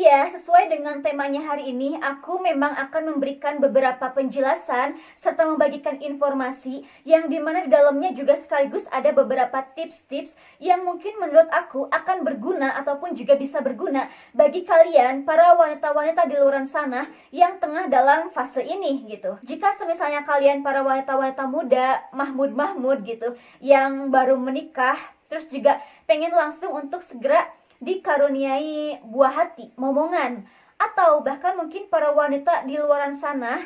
Iya, sesuai dengan temanya hari ini, aku memang akan memberikan beberapa penjelasan serta membagikan informasi yang dimana di dalamnya juga sekaligus ada beberapa tips-tips yang mungkin menurut aku akan berguna ataupun juga bisa berguna bagi kalian para wanita-wanita di luar sana yang tengah dalam fase ini gitu. Jika semisalnya kalian para wanita-wanita muda, mahmud-mahmud gitu, yang baru menikah, terus juga pengen langsung untuk segera dikaruniai buah hati, momongan, atau bahkan mungkin para wanita di luar sana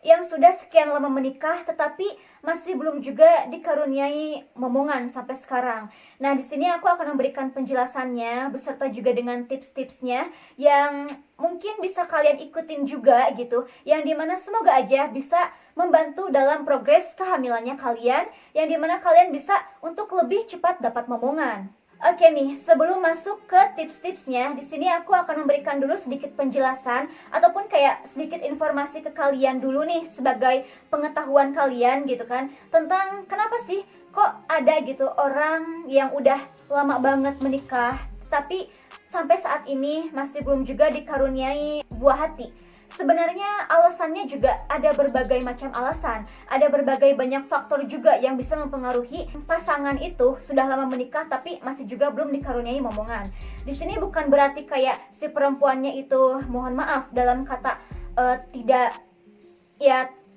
yang sudah sekian lama menikah tetapi masih belum juga dikaruniai momongan sampai sekarang. Nah, di sini aku akan memberikan penjelasannya beserta juga dengan tips-tipsnya yang mungkin bisa kalian ikutin juga gitu, yang dimana semoga aja bisa membantu dalam progres kehamilannya kalian, yang dimana kalian bisa untuk lebih cepat dapat momongan. Oke nih, sebelum masuk ke tips-tipsnya, di sini aku akan memberikan dulu sedikit penjelasan ataupun kayak sedikit informasi ke kalian dulu nih sebagai pengetahuan kalian gitu kan, tentang kenapa sih kok ada gitu orang yang udah lama banget menikah tapi sampai saat ini masih belum juga dikaruniai buah hati. Sebenarnya alasannya juga ada berbagai macam alasan, ada berbagai banyak faktor juga yang bisa mempengaruhi pasangan itu sudah lama menikah tapi masih juga belum dikaruniai momongan. Di sini bukan berarti kayak si perempuannya itu, mohon maaf dalam kata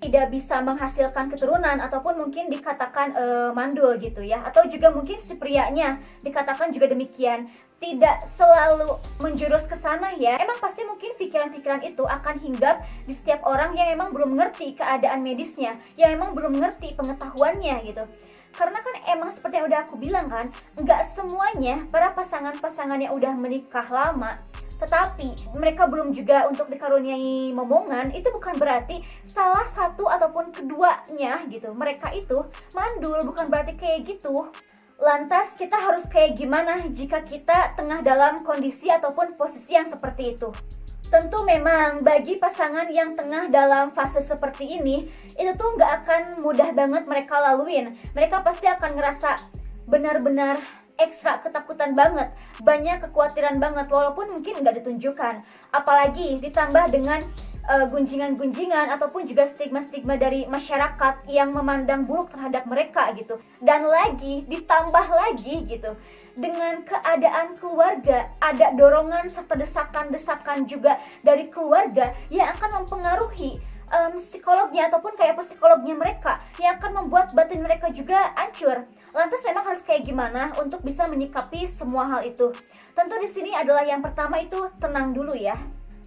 tidak bisa menghasilkan keturunan ataupun mungkin dikatakan mandul gitu ya, atau juga mungkin si prianya dikatakan juga demikian. Tidak selalu menjurus ke sana ya. Emang pasti mungkin pikiran-pikiran itu akan hinggap di setiap orang yang emang belum mengerti keadaan medisnya, yang emang belum mengerti pengetahuannya gitu. Karena kan emang seperti yang udah aku bilang kan, nggak semuanya para pasangan-pasangan yang udah menikah lama tetapi mereka belum juga untuk dikaruniai momongan, itu bukan berarti salah satu ataupun keduanya gitu mereka itu mandul, bukan berarti kayak gitu. Lantas kita harus kayak gimana jika kita tengah dalam kondisi ataupun posisi yang seperti itu? Tentu memang bagi pasangan yang tengah dalam fase seperti ini, itu tuh nggak akan mudah banget mereka laluin. Mereka pasti akan ngerasa benar-benar ekstra ketakutan banget, banyak kekhawatiran banget walaupun mungkin nggak ditunjukkan. Apalagi ditambah dengan gunjingan-gunjingan ataupun juga stigma-stigma dari masyarakat yang memandang buruk terhadap mereka gitu. Dan lagi ditambah lagi gitu dengan keadaan keluarga, ada dorongan serta desakan-desakan juga dari keluarga yang akan mempengaruhi psikolognya ataupun kayak psikolognya mereka, yang akan membuat batin mereka juga hancur. Lantas memang harus kayak gimana untuk bisa menyikapi semua hal itu? Tentu di sini adalah yang pertama itu tenang dulu ya.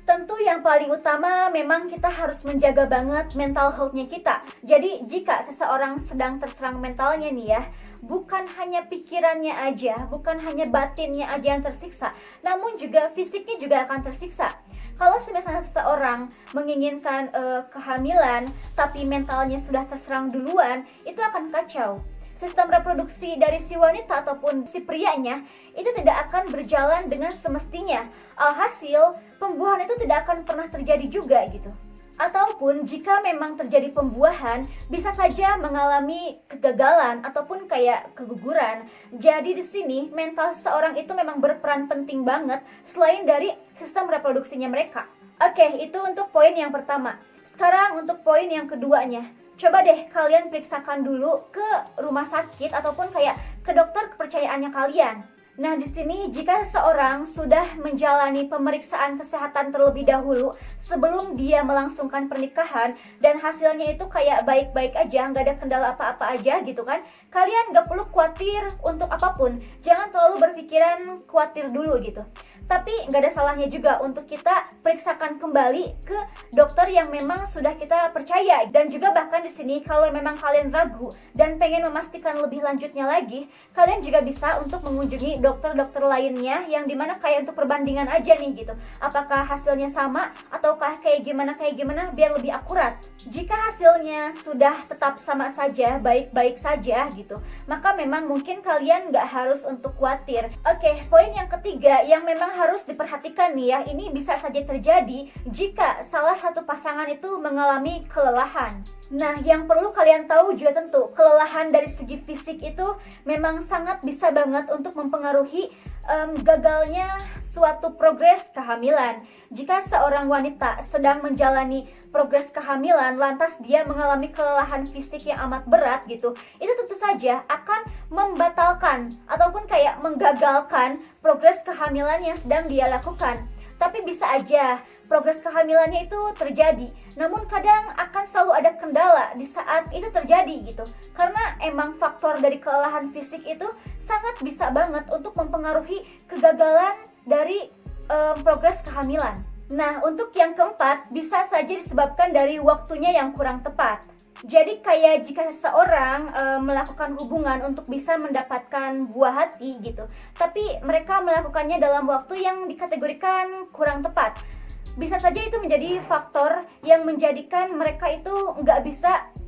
Tentu yang paling utama memang kita harus menjaga banget mental health-nya kita. Jadi jika seseorang sedang terserang mentalnya nih ya, bukan hanya pikirannya aja, bukan hanya batinnya aja yang tersiksa, namun juga fisiknya juga akan tersiksa. Kalau misalnya seseorang menginginkan kehamilan tapi mentalnya sudah terserang duluan, itu akan kacau. Sistem reproduksi dari si wanita ataupun si prianya itu tidak akan berjalan dengan semestinya. Alhasil, pembuahan itu tidak akan pernah terjadi juga gitu. Ataupun jika memang terjadi pembuahan, bisa saja mengalami kegagalan ataupun kayak keguguran. Jadi di sini mental seorang itu memang berperan penting banget selain dari sistem reproduksinya mereka. Oke, itu untuk poin yang pertama. Sekarang untuk poin yang keduanya. Coba deh kalian periksakan dulu ke rumah sakit ataupun kayak ke dokter kepercayaannya kalian. Nah, di sini jika seseorang sudah menjalani pemeriksaan kesehatan terlebih dahulu sebelum dia melangsungkan pernikahan dan hasilnya itu kayak baik-baik aja, nggak ada kendala apa-apa aja gitu kan, kalian nggak perlu khawatir untuk apapun. Jangan terlalu berpikiran khawatir dulu gitu. Tapi nggak ada salahnya juga untuk kita periksakan kembali ke dokter yang memang sudah kita percaya. Dan juga bahkan di sini kalau memang kalian ragu dan pengen memastikan lebih lanjutnya lagi, kalian juga bisa untuk mengunjungi dokter-dokter lainnya yang dimana kayak untuk perbandingan aja nih gitu. Apakah hasilnya sama ataukah kayak gimana biar lebih akurat. Jika hasilnya sudah tetap sama saja, baik-baik saja gitu, maka memang mungkin kalian nggak harus untuk khawatir. Oke, poin yang ketiga yang memang harus diperhatikan nih ya, ini bisa saja terjadi jika salah satu pasangan itu mengalami kelelahan. Nah, yang perlu kalian tahu juga tentu, kelelahan dari segi fisik itu memang sangat bisa banget untuk mempengaruhi gagalnya suatu progres kehamilan. Jika seorang wanita sedang menjalani progres kehamilan, lantas dia mengalami kelelahan fisik yang amat berat gitu, itu tentu saja akan membatalkan ataupun kayak menggagalkan progres kehamilan yang sedang dia lakukan. Tapi bisa aja progres kehamilannya itu terjadi, namun kadang akan selalu ada kendala di saat itu terjadi gitu. Karena emang faktor dari kelelahan fisik itu sangat bisa banget untuk mempengaruhi kegagalan dari progres kehamilan. Nah, untuk yang keempat, bisa saja disebabkan dari waktunya yang kurang tepat. Jadi kayak jika seseorang melakukan hubungan untuk bisa mendapatkan buah hati gitu, tapi mereka melakukannya dalam waktu yang dikategorikan kurang tepat, bisa saja itu menjadi faktor yang menjadikan mereka itu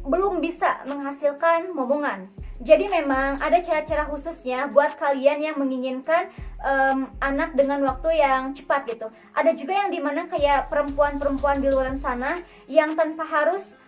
belum bisa menghasilkan momongan. Jadi memang ada cara-cara khususnya buat kalian yang menginginkan anak dengan waktu yang cepat gitu. Ada juga yang dimana kayak perempuan-perempuan di luar sana yang tanpa harus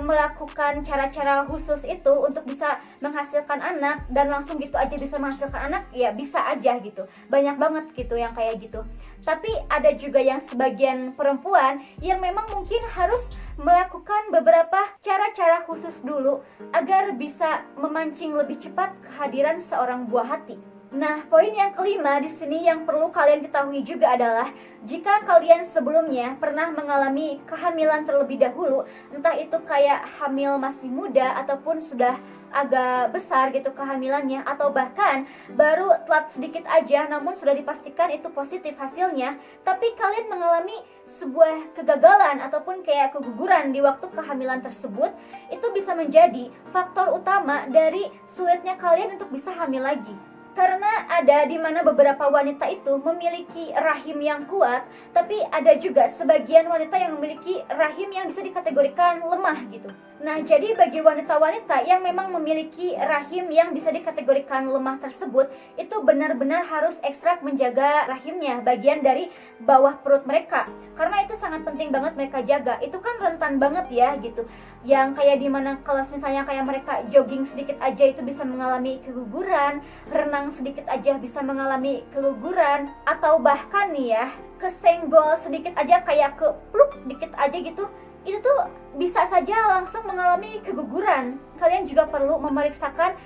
melakukan cara-cara khusus itu untuk bisa menghasilkan anak dan langsung gitu aja bisa menghasilkan anak, ya bisa aja gitu. Banyak banget gitu yang kayak gitu. Tapi ada juga yang sebagian perempuan yang memang mungkin harus melakukan beberapa cara-cara khusus dulu agar bisa memancing lebih cepat kehadiran seorang buah hati. Nah, poin yang kelima di sini yang perlu kalian ketahui juga adalah jika kalian sebelumnya pernah mengalami kehamilan terlebih dahulu, entah itu kayak hamil masih muda ataupun sudah agak besar gitu kehamilannya, atau bahkan baru telat sedikit aja namun sudah dipastikan itu positif hasilnya, tapi kalian mengalami sebuah kegagalan ataupun kayak keguguran di waktu kehamilan tersebut, itu bisa menjadi faktor utama dari sulitnya kalian untuk bisa hamil lagi. Karena ada di mana beberapa wanita itu memiliki rahim yang kuat, tapi ada juga sebagian wanita yang memiliki rahim yang bisa dikategorikan lemah gitu. Nah, jadi bagi wanita-wanita yang memang memiliki rahim yang bisa dikategorikan lemah tersebut, itu benar-benar harus ekstra menjaga rahimnya, bagian dari bawah perut mereka. Karena itu sangat penting banget mereka jaga. Itu kan rentan banget ya gitu. Yang kayak dimana kalau misalnya kayak mereka jogging sedikit aja itu bisa mengalami keguguran, renang sedikit aja bisa mengalami keguguran, atau bahkan nih ya, kesenggol sedikit aja kayak kepluk dikit aja gitu, itu tuh bisa saja langsung mengalami keguguran. Kalian juga perlu memeriksakan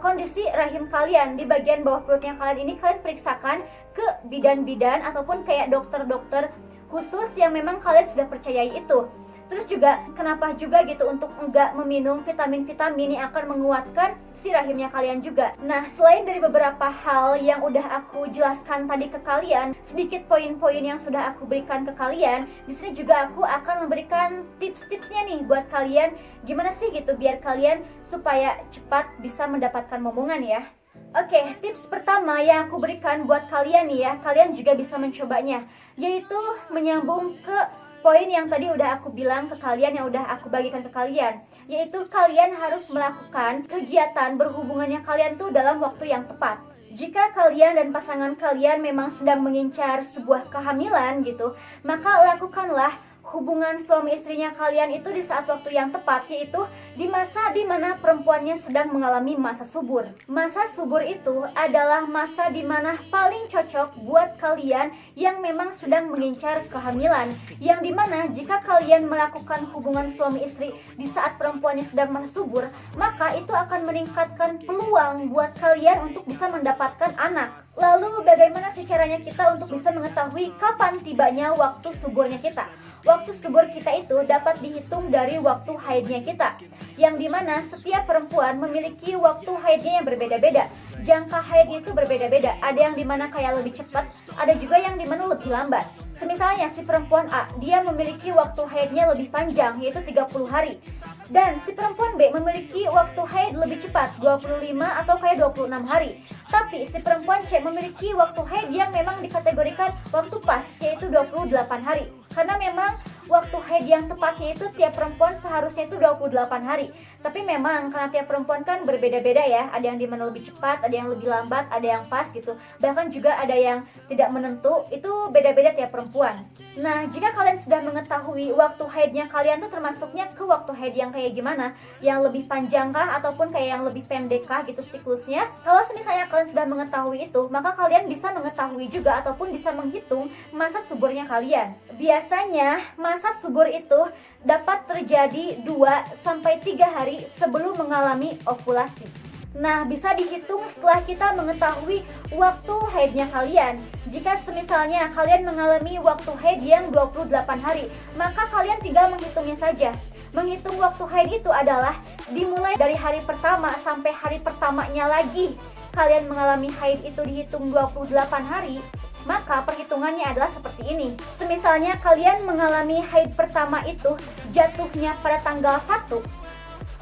kondisi rahim kalian di bagian bawah perutnya kalian ini. Kalian periksakan ke bidan-bidan ataupun kayak dokter-dokter khusus yang memang kalian sudah percayai itu. Terus juga kenapa juga gitu untuk enggak meminum vitamin-vitamin yang akan menguatkan si rahimnya kalian juga. Nah, selain dari beberapa hal yang udah aku jelaskan tadi ke kalian, sedikit poin-poin yang sudah aku berikan ke kalian, di sini juga aku akan memberikan tips-tipsnya nih buat kalian gimana sih gitu biar kalian supaya cepat bisa mendapatkan momongan ya. Oke, tips pertama yang aku berikan buat kalian nih ya, kalian juga bisa mencobanya, yaitu menyambung ke poin yang tadi udah aku bilang ke kalian, yang udah aku bagikan ke kalian, yaitu kalian harus melakukan kegiatan berhubungannya kalian tuh dalam waktu yang tepat. Jika kalian dan pasangan kalian memang sedang mengincar sebuah kehamilan gitu, maka lakukanlah hubungan suami istrinya kalian itu di saat waktu yang tepat, yaitu di masa dimana perempuannya sedang mengalami masa subur. Masa subur itu adalah masa dimana paling cocok buat kalian yang memang sedang mengincar kehamilan, yang dimana jika kalian melakukan hubungan suami istri di saat perempuannya sedang masa subur, maka itu akan meningkatkan peluang buat kalian untuk bisa mendapatkan anak. Lalu bagaimana sih caranya kita untuk bisa mengetahui kapan tibanya waktu suburnya kita? Waktu subur kita itu dapat dihitung dari waktu haidnya kita, yang dimana setiap perempuan memiliki waktu haidnya yang berbeda-beda. Jangka haidnya itu berbeda-beda, ada yang dimana kayak lebih cepat, ada juga yang dimana lebih lambat. Semisalnya si perempuan A, dia memiliki waktu haidnya lebih panjang, yaitu 30 hari. Dan si perempuan B memiliki waktu haid lebih cepat, 25 atau kayak 26 hari. Tapi si perempuan C memiliki waktu haid yang memang dikategorikan waktu pas, yaitu 28 hari. Karena memang waktu haid yang tepatnya itu tiap perempuan seharusnya itu 28 hari. Tapi memang karena tiap perempuan kan berbeda-beda ya, ada yang dimana lebih cepat, ada yang lebih lambat, ada yang pas gitu. Bahkan juga ada yang tidak menentu, itu beda-beda tiap perempuan. Nah, jika kalian sudah mengetahui waktu haidnya kalian tuh termasuknya ke waktu haid yang kayak gimana, yang lebih panjang kah ataupun kayak yang lebih pendek kah gitu siklusnya. Kalau misalnya kalian sudah mengetahui itu, maka kalian bisa mengetahui juga ataupun bisa menghitung masa suburnya kalian. Biasanya masa subur itu dapat terjadi 2-3 hari sebelum mengalami ovulasi. Nah, bisa dihitung setelah kita mengetahui waktu haidnya kalian. Jika semisalnya kalian mengalami waktu haid yang 28 hari, maka kalian tinggal menghitungnya saja. Menghitung waktu haid itu adalah dimulai dari hari pertama sampai hari pertamanya lagi. Kalian mengalami haid itu dihitung 28 hari, maka perhitungannya adalah seperti ini. Semisalnya kalian mengalami haid pertama itu jatuhnya pada tanggal 1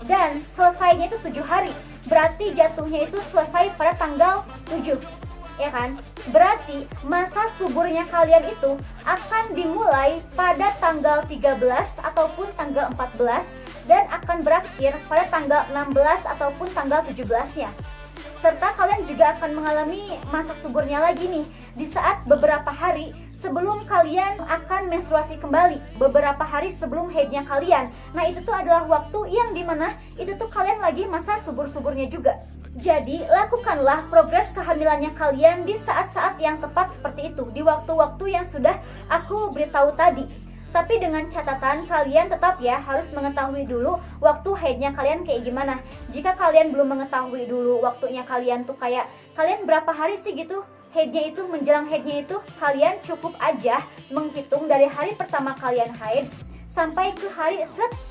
dan selesainya itu 7 hari. Berarti jatuhnya itu selesai pada tanggal 7, ya kan? Berarti masa suburnya kalian itu akan dimulai pada tanggal 13 ataupun tanggal 14 dan akan berakhir pada tanggal 16 ataupun tanggal 17-nya. Serta kalian juga akan mengalami masa suburnya lagi nih di saat beberapa hari sebelum kalian akan menstruasi kembali, beberapa hari sebelum haidnya kalian. Nah, itu tuh adalah waktu yang dimana itu tuh kalian lagi masa subur-suburnya juga. Jadi, lakukanlah progres kehamilannya kalian di saat-saat yang tepat seperti itu, di waktu-waktu yang sudah aku beritahu tadi. Tapi dengan catatan kalian tetap ya harus mengetahui dulu waktu haidnya kalian kayak gimana. Jika kalian belum mengetahui dulu waktunya kalian tuh kayak kalian berapa hari sih gitu haidnya itu, menjelang haidnya itu, kalian cukup aja menghitung dari hari pertama kalian haid sampai ke hari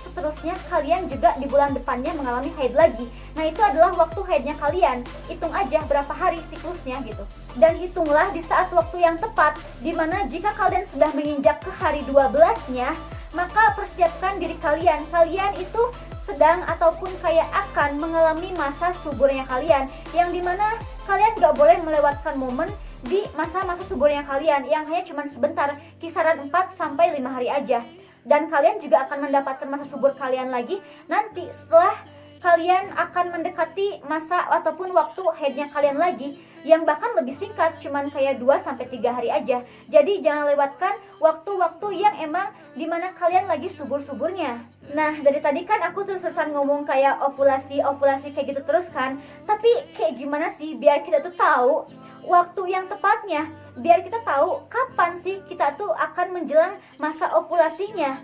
seterusnya kalian juga di bulan depannya mengalami haid lagi. Nah, itu adalah waktu haidnya kalian. Hitung aja berapa hari siklusnya gitu. Dan hitunglah di saat waktu yang tepat, dimana jika kalian sudah menginjak ke hari 12-nya, maka persiapkan diri kalian. Kalian itu sedang ataupun kayak akan mengalami masa suburnya kalian, yang dimana kalian gak boleh melewatkan momen di masa-masa suburnya kalian yang hanya cuma sebentar, kisaran 4-5 hari aja. Dan kalian juga akan mendapatkan masa subur kalian lagi nanti setelah kalian akan mendekati masa ataupun waktu haidnya kalian lagi, yang bahkan lebih singkat, cuman kayak 2-3 hari aja. Jadi jangan lewatkan waktu-waktu yang emang dimana kalian lagi subur-suburnya. Nah, dari tadi kan aku terus-terusan ngomong kayak ovulasi kayak gitu terus kan. Tapi kayak gimana sih biar kita tuh tahu waktu yang tepatnya, biar kita tahu kapan sih kita tuh akan menjelang masa ovulasinya.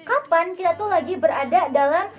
Kapan kita tuh lagi berada dalam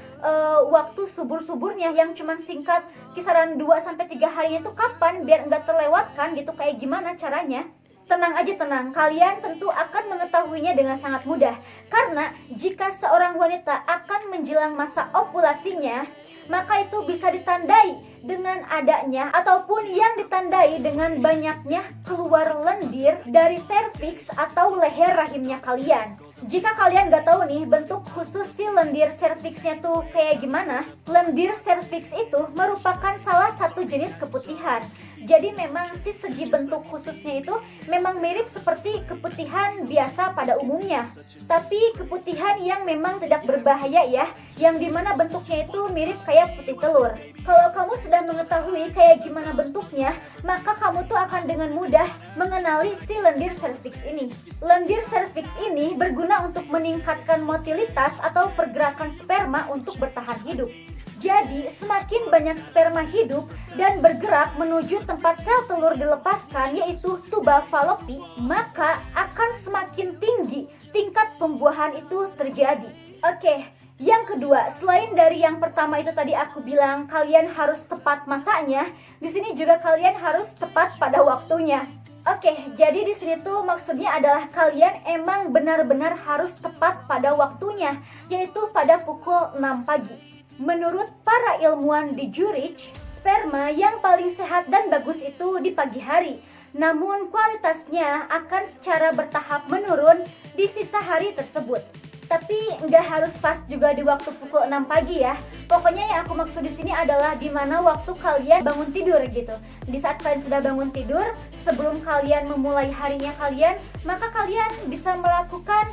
waktu subur-suburnya yang cuman singkat kisaran 2-3 harinya itu kapan, biar nggak terlewatkan gitu. Kayak gimana caranya? Tenang aja, tenang, kalian tentu akan mengetahuinya dengan sangat mudah. Karena jika seorang wanita akan menjelang masa ovulasinya, maka itu bisa ditandai dengan adanya ataupun yang ditandai dengan banyaknya keluar lendir dari serviks atau leher rahimnya kalian. Jika kalian gak tahu nih bentuk khusus si lendir serviksnya tuh kayak gimana, lendir serviks itu merupakan salah satu jenis keputihan. Jadi memang si segi bentuk khususnya itu memang mirip seperti keputihan biasa pada umumnya. Tapi keputihan yang memang tidak berbahaya ya, yang dimana bentuknya itu mirip kayak putih telur. Kalau kamu sudah mengetahui kayak gimana bentuknya, maka kamu tuh akan dengan mudah mengenali si lendir serviks ini. Lendir serviks ini berguna untuk meningkatkan motilitas atau pergerakan sperma untuk bertahan hidup. Jadi, semakin banyak sperma hidup dan bergerak menuju tempat sel telur dilepaskan, yaitu tuba falopi, maka akan semakin tinggi tingkat pembuahan itu terjadi. Oke, yang kedua, selain dari yang pertama itu tadi aku bilang kalian harus tepat masanya, di sini juga kalian harus tepat pada waktunya. Oke, jadi di sini tuh maksudnya adalah kalian emang benar-benar harus tepat pada waktunya, yaitu pada pukul 6 pagi. Menurut para ilmuwan di Zurich, sperma yang paling sehat dan bagus itu di pagi hari. Namun kualitasnya akan secara bertahap menurun di sisa hari tersebut. Tapi nggak harus pas juga di waktu pukul 6 pagi ya. Pokoknya yang aku maksud di sini adalah di mana waktu kalian bangun tidur gitu. Di saat kalian sudah bangun tidur, sebelum kalian memulai harinya kalian, maka kalian bisa melakukan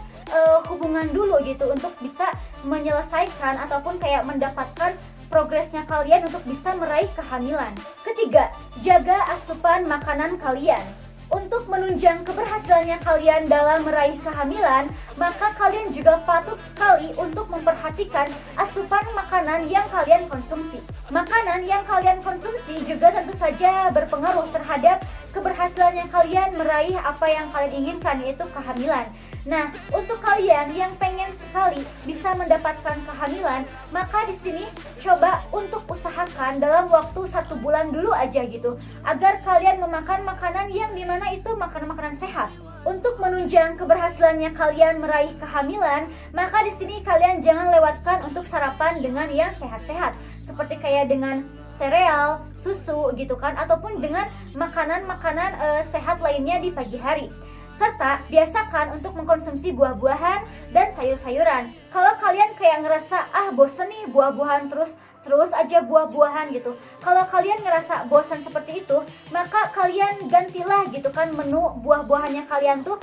hubungan dulu gitu untuk bisa menyelesaikan ataupun kayak mendapatkan progresnya kalian untuk bisa meraih kehamilan. Ketiga, jaga asupan makanan kalian. Untuk menunjang keberhasilannya kalian dalam meraih kehamilan, maka kalian juga patut sekali untuk memperhatikan asupan makanan yang kalian konsumsi. Makanan yang kalian konsumsi juga tentu saja berpengaruh terhadap keberhasilannya kalian meraih apa yang kalian inginkan, yaitu kehamilan. Nah, untuk kalian yang pengen sekali bisa mendapatkan kehamilan, maka di sini coba untuk usahakan dalam waktu 1 bulan dulu aja gitu, agar kalian memakan makanan yang dimana itu makanan-makanan sehat. Untuk menunjang keberhasilannya kalian meraih kehamilan, maka di sini kalian jangan lewatkan untuk sarapan dengan yang sehat-sehat, seperti kayak dengan sereal, susu gitu kan, ataupun dengan makanan-makanan sehat lainnya di pagi hari. Serta biasakan untuk mengkonsumsi buah-buahan dan sayur-sayuran. Kalau kalian kayak ngerasa bosen nih buah-buahan terus aja buah-buahan gitu. Kalau kalian ngerasa bosan seperti itu, maka kalian gantilah gitu kan menu buah-buahannya kalian tuh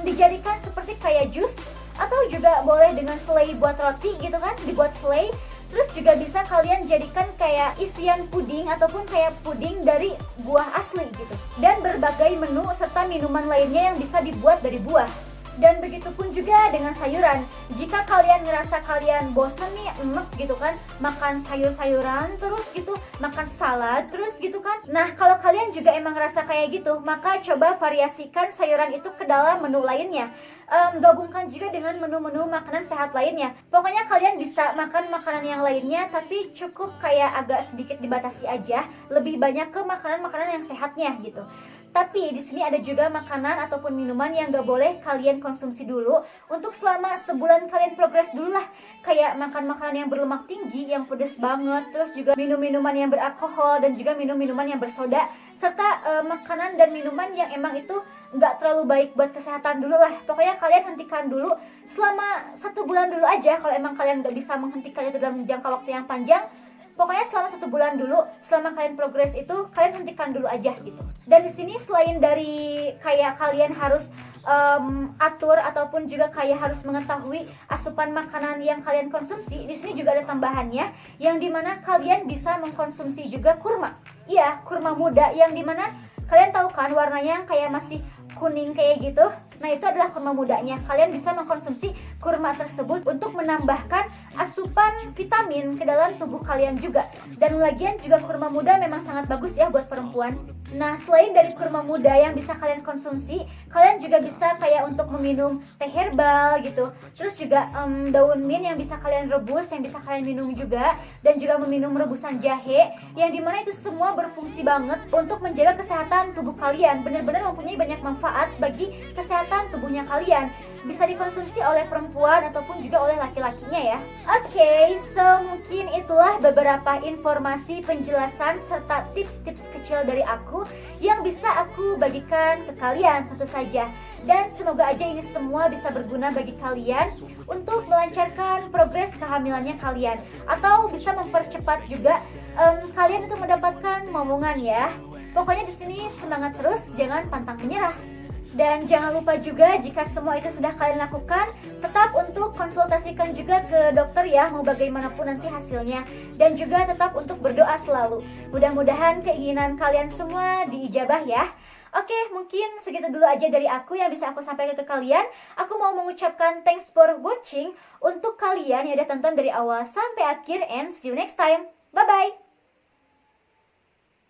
dijadikan seperti kayak jus, atau juga boleh dengan selai buat roti gitu kan, dibuat selai. Terus juga bisa kalian jadikan kayak isian puding ataupun kayak puding dari buah asli gitu. Dan berbagai menu serta minuman lainnya yang bisa dibuat dari buah. Dan begitu pun juga dengan sayuran. Jika kalian ngerasa kalian bosan nih, enek gitu kan, makan sayur-sayuran terus gitu, makan salad terus gitu kan. Nah, kalau kalian juga emang ngerasa kayak gitu, maka coba variasikan sayuran itu ke dalam menu lainnya. Gabungkan juga dengan menu-menu makanan sehat lainnya. Pokoknya kalian bisa makan makanan yang lainnya, tapi cukup kayak agak sedikit dibatasi aja, lebih banyak ke makanan-makanan yang sehatnya gitu. Tapi di sini ada juga makanan ataupun minuman yang gak boleh kalian konsumsi dulu untuk selama sebulan kalian progres dulu lah. Kayak makan makanan yang berlemak tinggi, yang pedas banget, terus juga minum-minuman yang beralkohol dan juga minum-minuman yang bersoda, serta makanan dan minuman yang emang itu nggak terlalu baik buat kesehatan dulu lah. Pokoknya kalian hentikan dulu selama 1 bulan dulu aja. Kalau emang kalian nggak bisa menghentikan itu dalam jangka waktu yang panjang, pokoknya selama 1 bulan dulu, selama kalian progres itu kalian hentikan dulu aja gitu. Dan di sini selain dari kayak kalian harus atur ataupun juga kayak harus mengetahui asupan makanan yang kalian konsumsi, di sini juga ada tambahannya yang dimana kalian bisa mengkonsumsi juga kurma. Iya, kurma muda yang dimana kalian tahu kan warnanya kayak masih kuning kayak gitu. Nah, itu adalah kurma mudanya. Kalian bisa mengkonsumsi kurma tersebut untuk menambahkan asupan vitamin ke dalam tubuh kalian juga. Dan lagian juga kurma muda memang sangat bagus ya buat perempuan. Nah, selain dari kurma muda yang bisa kalian konsumsi, kalian juga bisa kayak untuk meminum teh herbal gitu. Terus juga daun mint yang bisa kalian rebus, yang bisa kalian minum juga. Dan juga meminum rebusan jahe, yang dimana itu semua berfungsi banget untuk menjaga kesehatan tubuh kalian. Benar-benar mempunyai banyak manfaat bagi kesehatan tubuhnya kalian. Bisa dikonsumsi oleh perempuan ataupun juga oleh laki-lakinya ya. Oke, so mungkin itulah beberapa informasi, penjelasan serta tips-tips kecil dari aku yang bisa aku bagikan ke kalian tentu saja. Dan semoga aja ini semua bisa berguna bagi kalian untuk melancarkan progres kehamilannya kalian, atau bisa mempercepat juga kalian untuk mendapatkan momongan ya. Pokoknya di sini semangat terus, jangan pantang menyerah. Dan jangan lupa juga jika semua itu sudah kalian lakukan, tetap untuk konsultasikan juga ke dokter ya, mau bagaimanapun nanti hasilnya. Dan juga tetap untuk berdoa selalu. Mudah-mudahan keinginan kalian semua diijabah ya. Oke, mungkin segitu dulu aja dari aku yang bisa aku sampaikan ke kalian. Aku mau mengucapkan thanks for watching untuk kalian yang udah tonton dari awal sampai akhir, and see you next time. Bye-bye!